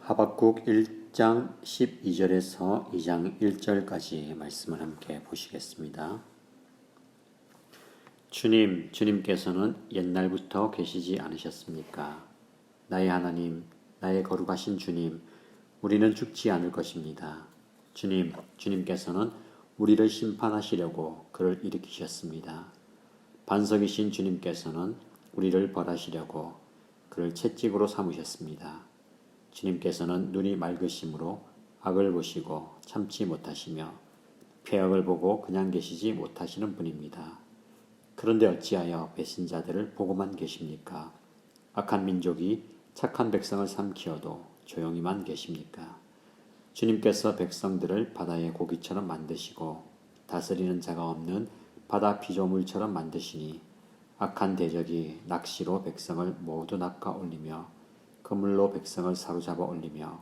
하박국 1장 12절에서 2장 1절까지 말씀을 함께 보시겠습니다. 주님께서는 옛날부터 계시지 않으셨습니까? 나의 하나님, 나의 거룩하신 주님, 우리는 죽지 않을 것입니다. 주님께서는 우리를 심판하시려고 그를 일으키셨습니다. 반석이신 주님께서는 우리를 벌하시려고 그를 채찍으로 삼으셨습니다. 주님께서는 눈이 맑으심으로 악을 보시고 참지 못하시며 폐역을 보고 그냥 계시지 못하시는 분입니다. 그런데 어찌하여 배신자들을 보고만 계십니까? 악한 민족이 착한 백성을 삼키어도 조용히만 계십니까? 주님께서 백성들을 바다의 고기처럼 만드시고 다스리는 자가 없는 바다 피조물처럼 만드시니 악한 대적이 낚시로 백성을 모두 낚아 올리며 그물로 백성을 사로잡아 올리며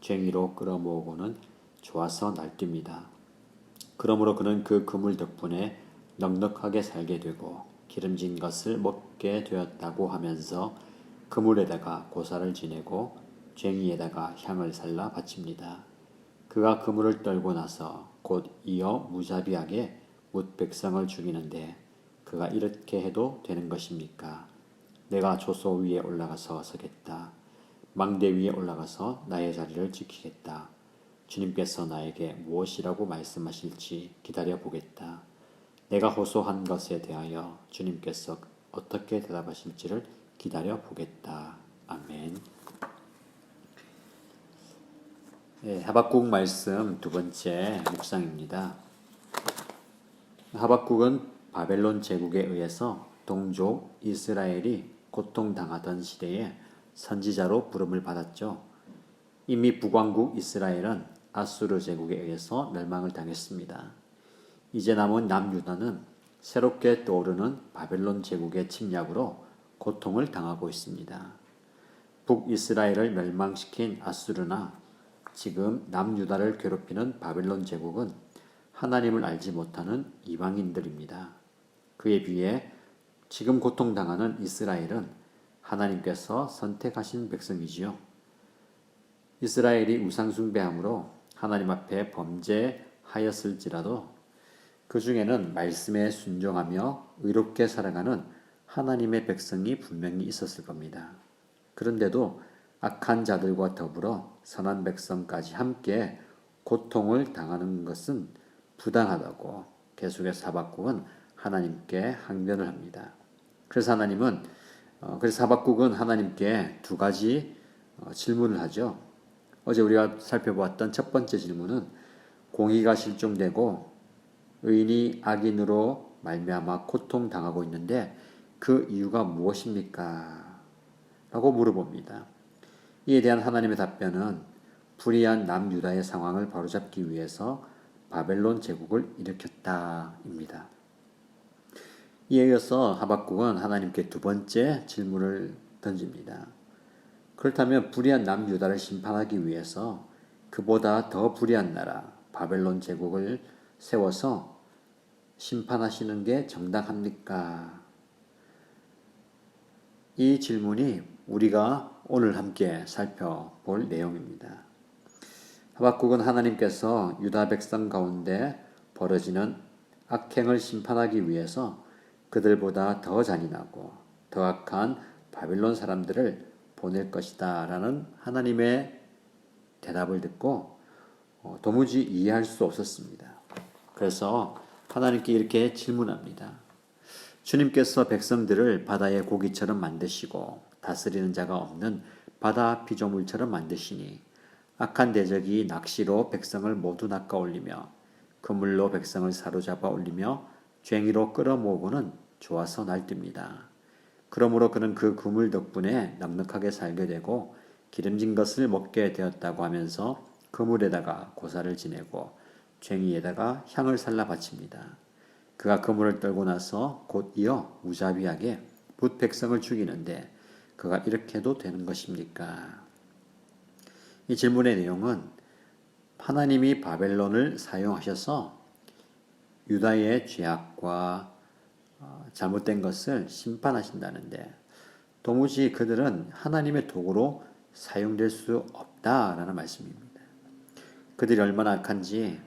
쟁이로 끌어모으고는 좋아서 날뜁니다. 그러므로 그는 그 그물 덕분에 넉넉하게 살게 되고 기름진 것을 먹게 되었다고 하면서 그물에다가 고사를 지내고 쟁이에다가 향을 살라 바칩니다. 그가 그물을 떨고 나서 곧 이어 무자비하게 뭇 백성을 죽이는데 그가 이렇게 해도 되는 것입니까? 내가 조소 위에 올라가서 서겠다. 망대 위에 올라가서 나의 자리를 지키겠다. 주님께서 나에게 무엇이라고 말씀하실지 기다려 보겠다. 내가 호소한 것에 대하여 주님께서 어떻게 대답하실지를 기다려 보겠다. 아멘. 하박국 말씀 두 번째 묵상입니다. 하박국은 바벨론 제국에 의해서 동족 이스라엘이 고통당하던 시대에 선지자로 부름을 받았죠. 이미 북왕국 이스라엘은 아수르 제국에 의해서 멸망을 당했습니다. 이제 남은 남유다는 새롭게 떠오르는 바벨론 제국의 침략으로 고통을 당하고 있습니다. 북이스라엘을 멸망시킨 아수르나 지금 남유다를 괴롭히는 바벨론 제국은 하나님을 알지 못하는 이방인들입니다. 그에 비해 지금 고통당하는 이스라엘은 하나님께서 선택하신 백성이지요. 이스라엘이 우상숭배함으로 하나님 앞에 범죄하였을지라도 그 중에는 말씀에 순종하며 의롭게 살아가는 하나님의 백성이 분명히 있었을 겁니다. 그런데도 악한 자들과 더불어 선한 백성까지 함께 고통을 당하는 것은 부당하다고 계속해서 하박국은 하나님께 항변을 합니다. 그래서 하박국은 하나님께 두 가지 질문을 하죠. 어제 우리가 살펴보았던 첫 번째 질문은 공의가 실종되고 의인이 악인으로 말미암아 고통당하고 있는데 그 이유가 무엇입니까? 라고 물어봅니다. 이에 대한 하나님의 답변은 불의한 남유다의 상황을 바로잡기 위해서 바벨론 제국을 일으켰다입니다. 이에 이어서 하박국은 하나님께 두 번째 질문을 던집니다. 그렇다면 불의한 남유다를 심판하기 위해서 그보다 더 불의한 나라 바벨론 제국을 세워서 심판하시는 게 정당합니까? 이 질문이 우리가 오늘 함께 살펴볼 내용입니다. 하박국은 하나님께서 유다 백성 가운데 벌어지는 악행을 심판하기 위해서 그들보다 더 잔인하고 더 악한 바벨론 사람들을 보낼 것이다 라는 하나님의 대답을 듣고 도무지 이해할 수 없었습니다. 그래서 하나님께 이렇게 질문합니다. 주님께서 백성들을 바다의 고기처럼 만드시고 다스리는 자가 없는 바다 피조물처럼 만드시니 악한 대적이 낚시로 백성을 모두 낚아 올리며 그물로 백성을 사로잡아 올리며 쟁이로 끌어모으고는 좋아서 날뜁니다. 그러므로 그는 그 그물 덕분에 넉넉하게 살게 되고 기름진 것을 먹게 되었다고 하면서 그물에다가 고사를 지내고 쟁이에다가 향을 살라 바칩니다. 그가 그물을 떨고 나서 곧 이어 무자비하게 뭇 백성을 죽이는데 그가 이렇게 해도 되는 것입니까? 이 질문의 내용은 하나님이 바벨론을 사용하셔서 유다의 죄악과 잘못된 것을 심판하신다는데 도무지 그들은 하나님의 도구로 사용될 수 같다라는 말씀입니다. 그들이 얼마나 악한지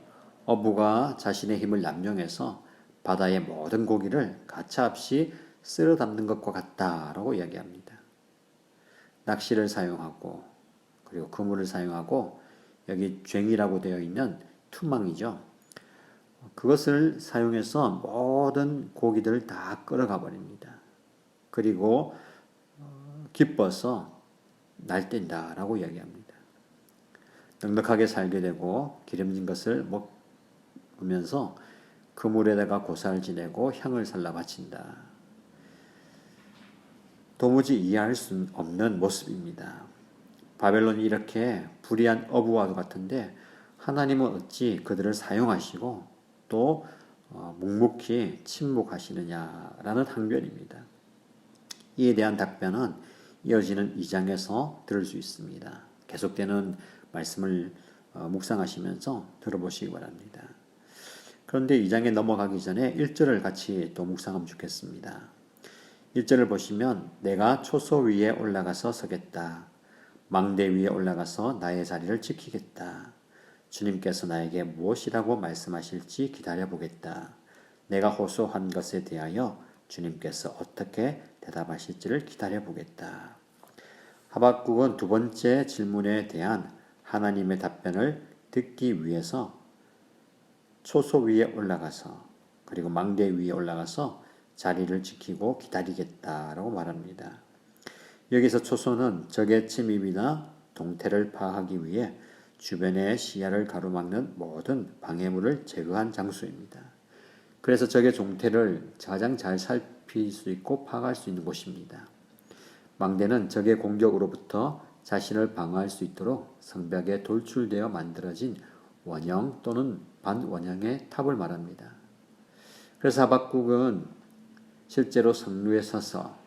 어부가 자신의 힘을 남용해서 바다의 모든 고기를 가차없이 쓸어 담는 것과 같다라고 이야기합니다. 낚시를 사용하고 그리고 그물을 사용하고 여기 쟁이라고 되어 있는 투망이죠. 그것을 사용해서 모든 고기들을 다 끌어가 버립니다. 그리고 기뻐서 날뛴다라고 이야기합니다. 넉넉하게 살게 되고 기름진 것을 먹으면서 그물에다가 고사를 지내고 향을 살라 바친다. 도무지 이해할 수 없는 모습입니다. 바벨론이 이렇게 불의한 어부와도 같은데 하나님은 어찌 그들을 사용하시고 또 묵묵히 침묵하시느냐라는 항변입니다. 이에 대한 답변은 이어지는 2장에서 들을 수 있습니다. 계속되는 말씀을 묵상하시면서 들어보시기 바랍니다. 그런데 2장에 넘어가기 전에 1절을 같이 또 묵상하면 좋겠습니다. 1절을 보시면 내가 초소 위에 올라가서 서겠다. 망대 위에 올라가서 나의 자리를 지키겠다. 주님께서 나에게 무엇이라고 말씀하실지 기다려보겠다. 내가 호소한 것에 대하여 주님께서 어떻게 대답하실지를 기다려보겠다. 하박국은 두 번째 질문에 대한 하나님의 답변을 듣기 위해서 초소 위에 올라가서 그리고 망대 위에 올라가서 자리를 지키고 기다리겠다라고 말합니다. 여기서 초소는 적의 침입이나 동태를 파악하기 위해 주변의 시야를 가로막는 모든 방해물을 제거한 장소입니다. 그래서 적의 종태를 가장 잘 살필 수 있고 파악할 수 있는 곳입니다. 망대는 적의 공격으로부터 자신을 방어할 수 있도록 성벽에 돌출되어 만들어진 원형 또는 반원형의 탑을 말합니다. 그래서 하박국은 실제로 성루에 서서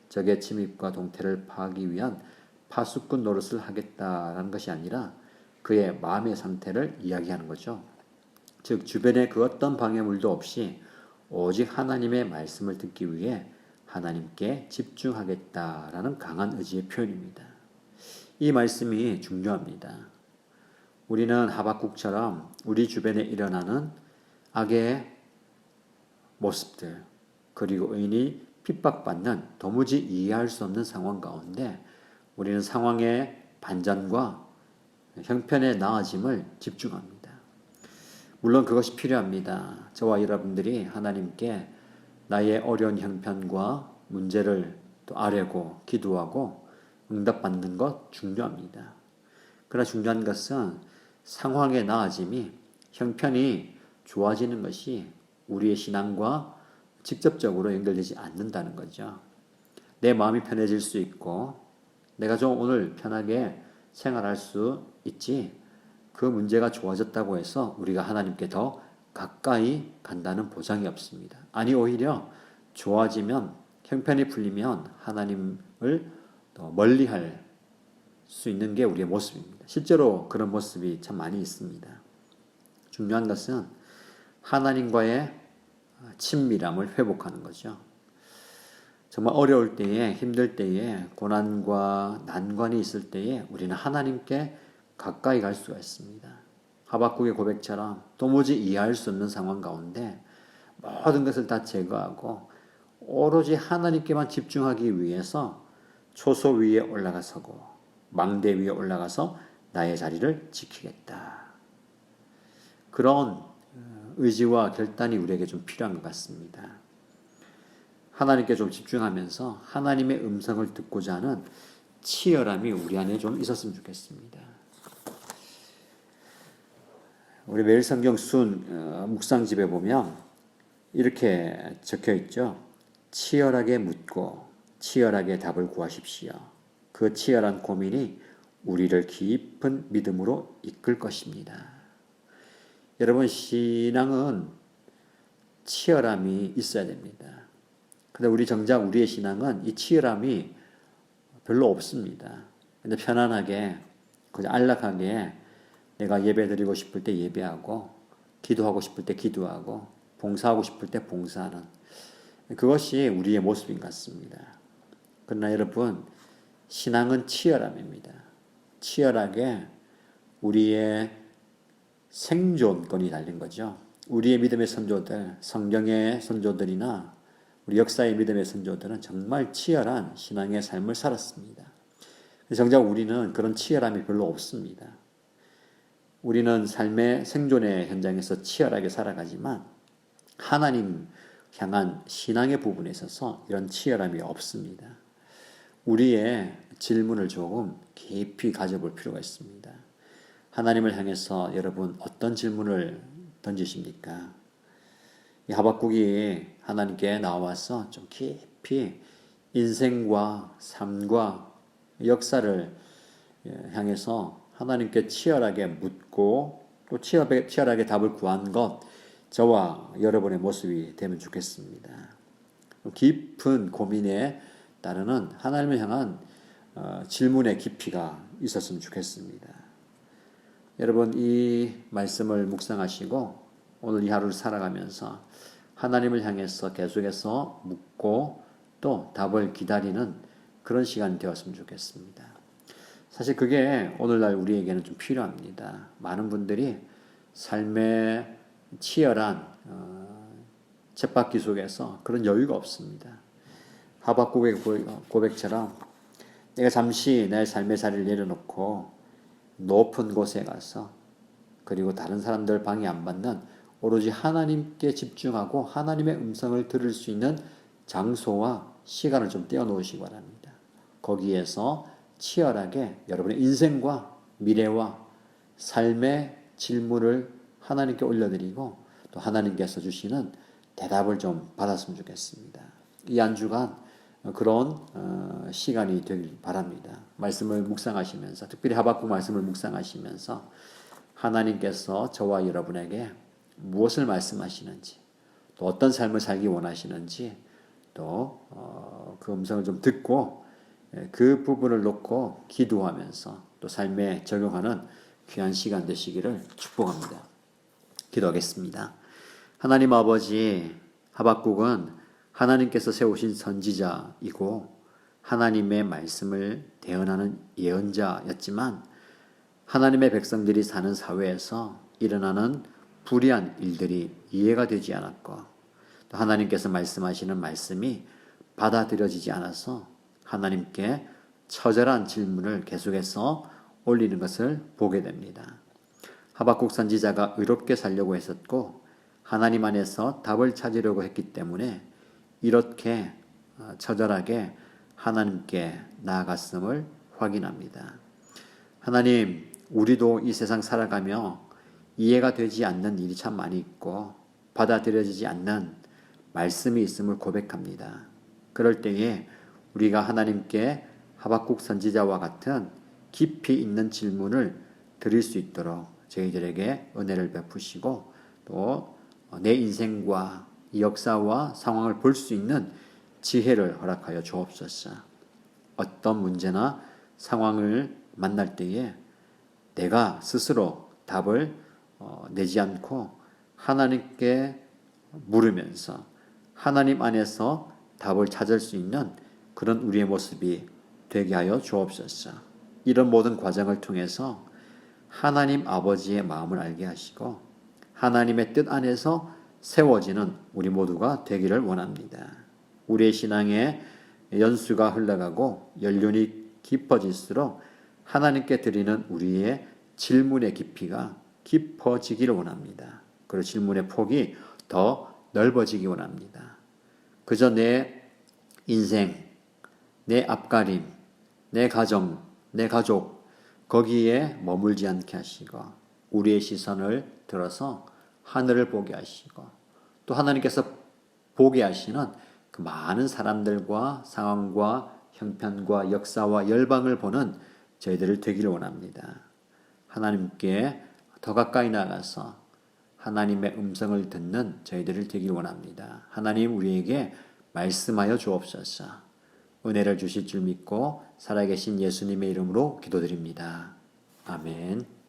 적의 침입과 동태를 파하기 위한 파수꾼 노릇을 하겠다라는 것이 아니라 그의 마음의 상태를 이야기하는 거죠. 즉 주변에 그 어떤 방해물도 없이 오직 하나님의 말씀을 듣기 위해 하나님께 집중하겠다라는 강한 의지의 표현입니다. 이 말씀이 중요합니다. 우리는 하박국처럼 우리 주변에 일어나는 악의 모습들 그리고 의인이 핍박받는 도무지 이해할 수 없는 상황 가운데 우리는 상황의 반전과 형편의 나아짐을 집중합니다. 물론 그것이 필요합니다. 저와 여러분들이 하나님께 나의 어려운 형편과 문제를 또 아뢰고 기도하고 응답받는 것 중요합니다. 그러나 중요한 것은 상황의 나아짐이 형편이 좋아지는 것이 우리의 신앙과 직접적으로 연결되지 않는다는 거죠. 내 마음이 편해질 수 있고 내가 좀 오늘 편하게 생활할 수 있지 그 문제가 좋아졌다고 해서 우리가 하나님께 더 가까이 간다는 보장이 없습니다. 아니 오히려 좋아지면 형편이 풀리면 하나님을 더 멀리할 수 있는 게 우리의 모습입니다. 실제로 그런 모습이 참 많이 있습니다. 중요한 것은 하나님과의 친밀함을 회복하는 거죠. 정말 어려울 때에 힘들 때에 고난과 난관이 있을 때에 우리는 하나님께 가까이 갈 수가 있습니다. 하박국의 고백처럼 도무지 이해할 수 없는 상황 가운데 모든 것을 다 제거하고 오로지 하나님께만 집중하기 위해서 초소 위에 올라가서고 망대 위에 올라가서 나의 자리를 지키겠다. 그런 의지와 결단이 우리에게 좀 필요한 것 같습니다. 하나님께 좀 집중하면서 하나님의 음성을 듣고자 하는 치열함이 우리 안에 좀 있었으면 좋겠습니다. 우리 매일 성경 순 묵상집에 보면 이렇게 적혀 있죠. 치열하게 묻고 치열하게 답을 구하십시오. 그 치열한 고민이 우리를 깊은 믿음으로 이끌 것입니다. 여러분 신앙은 치열함이 있어야 됩니다. 근데 정작 우리의 신앙은 이 치열함이 별로 없습니다. 근데 편안하게 그냥 안락하게 내가 예배 드리고 싶을 때 예배하고 기도하고 싶을 때 기도하고 봉사하고 싶을 때 봉사하는 그것이 우리의 모습인 것 같습니다. 그러나 여러분 신앙은 치열함입니다. 치열하게 우리의 생존권이 달린 거죠. 우리의 믿음의 선조들, 성경의 선조들이나 우리 역사의 믿음의 선조들은 정말 치열한 신앙의 삶을 살았습니다. 정작 우리는 그런 치열함이 별로 없습니다. 우리는 삶의 생존의 현장에서 치열하게 살아가지만 하나님 향한 신앙의 부분에 있어서 이런 치열함이 없습니다. 우리의 질문을 조금 깊이 가져볼 필요가 있습니다. 하나님을 향해서 여러분 어떤 질문을 던지십니까? 이 하박국이 하나님께 나와서 좀 깊이 인생과 삶과 역사를 향해서 하나님께 치열하게 묻고 또 치열하게 답을 구한 것, 저와 여러분의 모습이 되면 좋겠습니다. 깊은 고민에 따르는 하나님을 향한 질문의 깊이가 있었으면 좋겠습니다. 여러분 이 말씀을 묵상하시고 오늘 이 하루를 살아가면서 하나님을 향해서 계속해서 묻고 또 답을 기다리는 그런 시간이 되었으면 좋겠습니다. 사실 그게 오늘날 우리에게는 좀 필요합니다. 많은 분들이 삶의 치열한 쳇바퀴 속에서 그런 여유가 없습니다. 하박국의 고백처럼 내가 잠시 내 삶의 자리를 내려놓고 높은 곳에 가서 그리고 다른 사람들 방해 안 받는 오로지 하나님께 집중하고 하나님의 음성을 들을 수 있는 장소와 시간을 좀 떼어놓으시기 바랍니다. 거기에서 치열하게 여러분의 인생과 미래와 삶의 질문을 하나님께 올려드리고 또 하나님께서 주시는 대답을 좀 받았으면 좋겠습니다. 이 한 주간 그런 시간이 되길 바랍니다. 말씀을 묵상하시면서 특별히 하박국 말씀을 묵상하시면서 하나님께서 저와 여러분에게 무엇을 말씀하시는지 또 어떤 삶을 살기 원하시는지 또 그 음성을 좀 듣고 그 부분을 놓고 기도하면서 또 삶에 적용하는 귀한 시간 되시기를 축복합니다. 기도하겠습니다. 하나님 아버지, 하박국은 하나님께서 세우신 선지자이고 하나님의 말씀을 대언하는 예언자였지만 하나님의 백성들이 사는 사회에서 일어나는 불의한 일들이 이해가 되지 않았고 또 하나님께서 말씀하시는 말씀이 받아들여지지 않아서 하나님께 처절한 질문을 계속해서 올리는 것을 보게 됩니다. 하박국 선지자가 의롭게 살려고 했었고 하나님 안에서 답을 찾으려고 했기 때문에 이렇게 처절하게 하나님께 나아갔음을 확인합니다. 하나님, 우리도 이 세상 살아가며 이해가 되지 않는 일이 참 많이 있고 받아들여지지 않는 말씀이 있음을 고백합니다. 그럴 때에 우리가 하나님께 하박국 선지자와 같은 깊이 있는 질문을 드릴 수 있도록 저희들에게 은혜를 베푸시고 또 내 인생과 이 역사와 상황을 볼 수 있는 지혜를 허락하여 주옵소서. 어떤 문제나 상황을 만날 때에 내가 스스로 답을 내지 않고 하나님께 물으면서 하나님 안에서 답을 찾을 수 있는 그런 우리의 모습이 되게 하여 주옵소서. 이런 모든 과정을 통해서 하나님 아버지의 마음을 알게 하시고 하나님의 뜻 안에서 세워지는 우리 모두가 되기를 원합니다. 우리의 신앙의 연수가 흘러가고 연륜이 깊어질수록 하나님께 드리는 우리의 질문의 깊이가 깊어지기를 원합니다. 그리고 질문의 폭이 더 넓어지기 원합니다. 그저 내 인생, 내 앞가림, 내 가정, 내 가족 거기에 머물지 않게 하시고 우리의 시선을 들어서 하늘을 보게 하시고 또 하나님께서 보게 하시는 그 많은 사람들과 상황과 형편과 역사와 열방을 보는 저희들을 되기를 원합니다. 하나님께 더 가까이 나가서 하나님의 음성을 듣는 저희들을 되기를 원합니다. 하나님 우리에게 말씀하여 주옵소서. 은혜를 주실 줄 믿고 살아계신 예수님의 이름으로 기도드립니다. 아멘.